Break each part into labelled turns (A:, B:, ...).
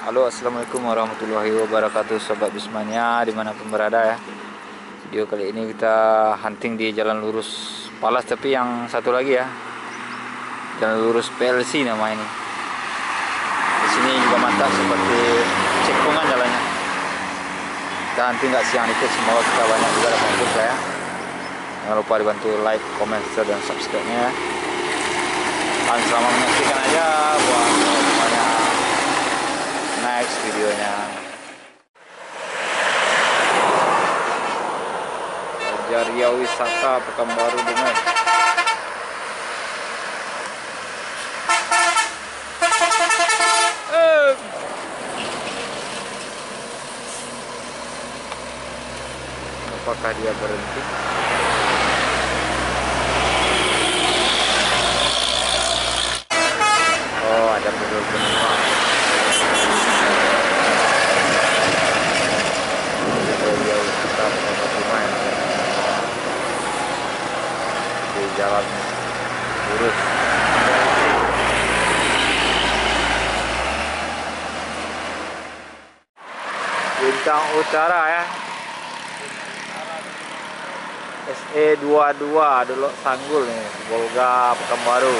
A: Halo, assalamualaikum warahmatullahi wabarakatuh, sobat Bismania dimanapun berada ya. Video kali ini kita hunting di jalan lurus Palas, tapi yang satu lagi ya, jalan lurus PLC nama ini. Di sini juga mantap seperti cekungan jalannya. Kita hunting nggak siang dikit, semoga kita banyak juga dapat fokus ya. Jangan lupa dibantu like, comment, share, dan subscribe-nya ya. Dan selamat menyaksikan aja buat semuanya. Next videonya. Jaria Wisata Pekanbaru Dumai. Apakah dia berhenti? Oh, ada pedul penumpang. Jaria Wisata Pekanbaru Dumai. Di jalan lurus. Bintang Utara ya. SE22 Dolok Sanggul nih, Bolga Pekanbaru.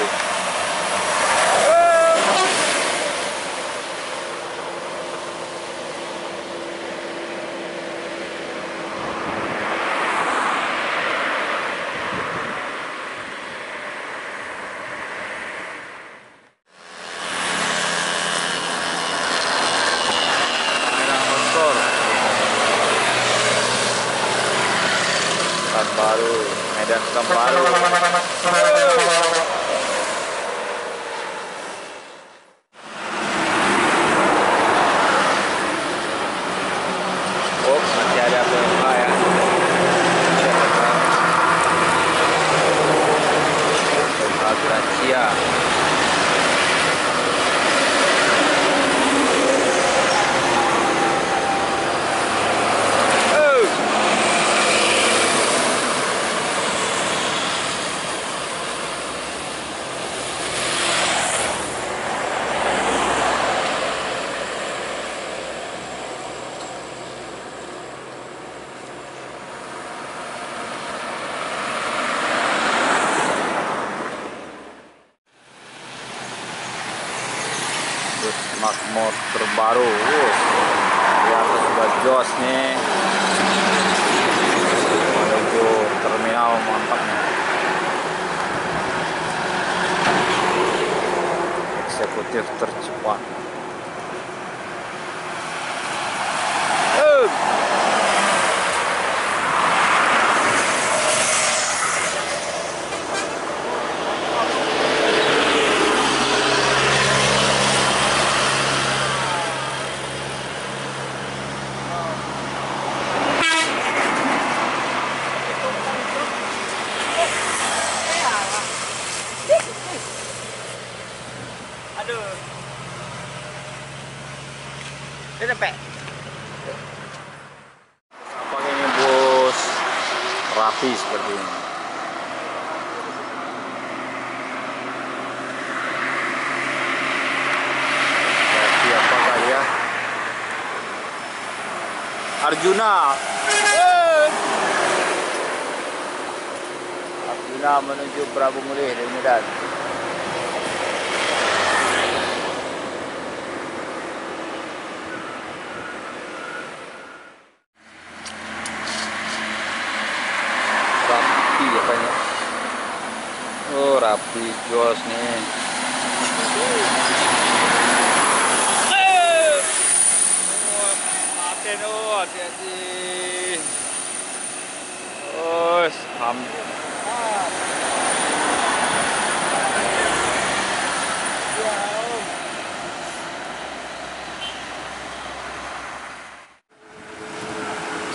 A: Pekanbaru, Medan Pekanbaru. Oh, masih ada PMK ya. PMK Gracia. Makmur terbaru, yang sudah jos nih menuju terminal, mantap nih. Eksekutif tercepat.
B: Aduh. Dia sampai.
A: Apakah ini bus rapi seperti ini? Rapi apakah dia? Arjuna. Arjuna menuju Prabu Mulih dari Medan. Rapi apanya? Oh, Rapi jos nih. Hati-hati. Oh, hampir.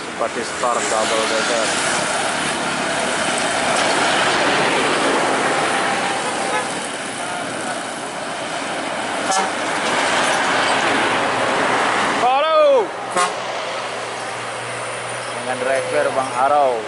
A: Seperti Star Double Decker. Dengan driver Bang Arau.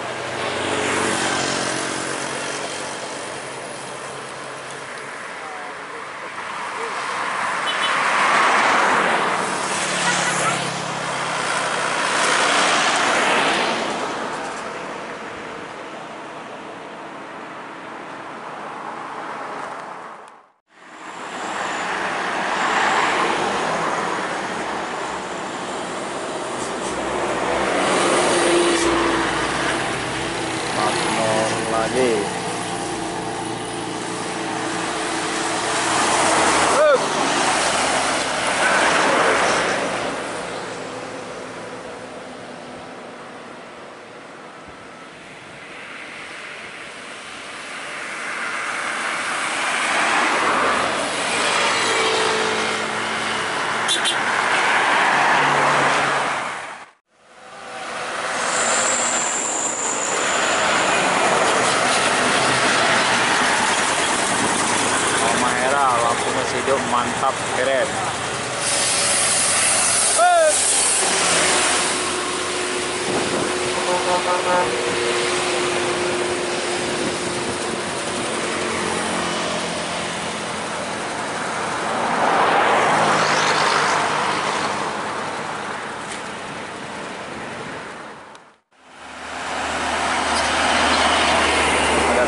A: Ada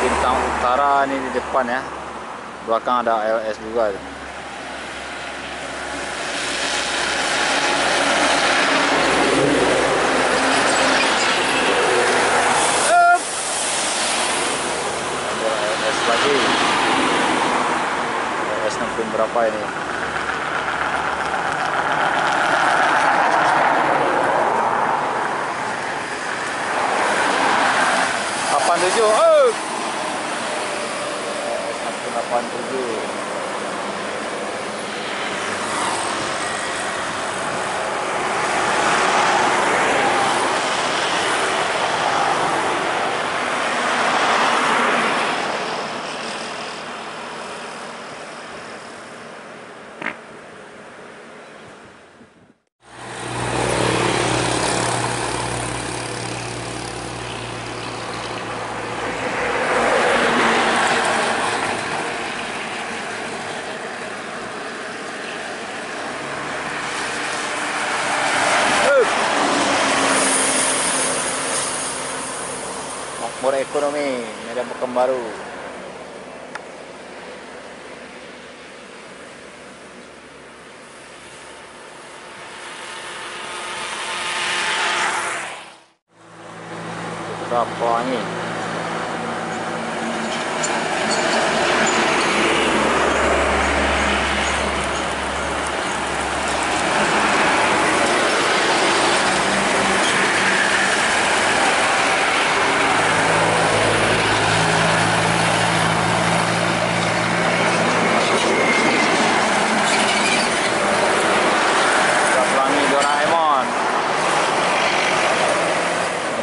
A: bintang utara ini di depan ya. Belakang ada LS juga. Lagi S60 berapa ini? S60 87. Makmur Ekonomi, Medan Pekanbaru. Berapa ini?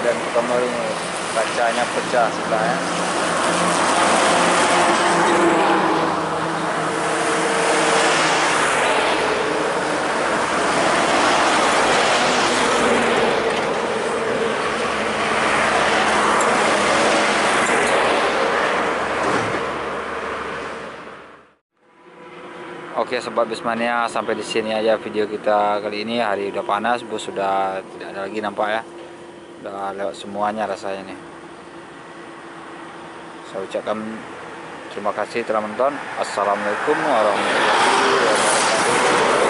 A: Dan kemarin kacanya pecah sebelah ya. Oke sobat Bismania, sampai di sini aja video kita kali ini. Hari udah panas, bus sudah tidak ada lagi nampak ya. Udah lewat semuanya rasanya nih. Saya ucapkan terima kasih telah menonton. Assalamualaikum warahmatullahi wabarakatuh.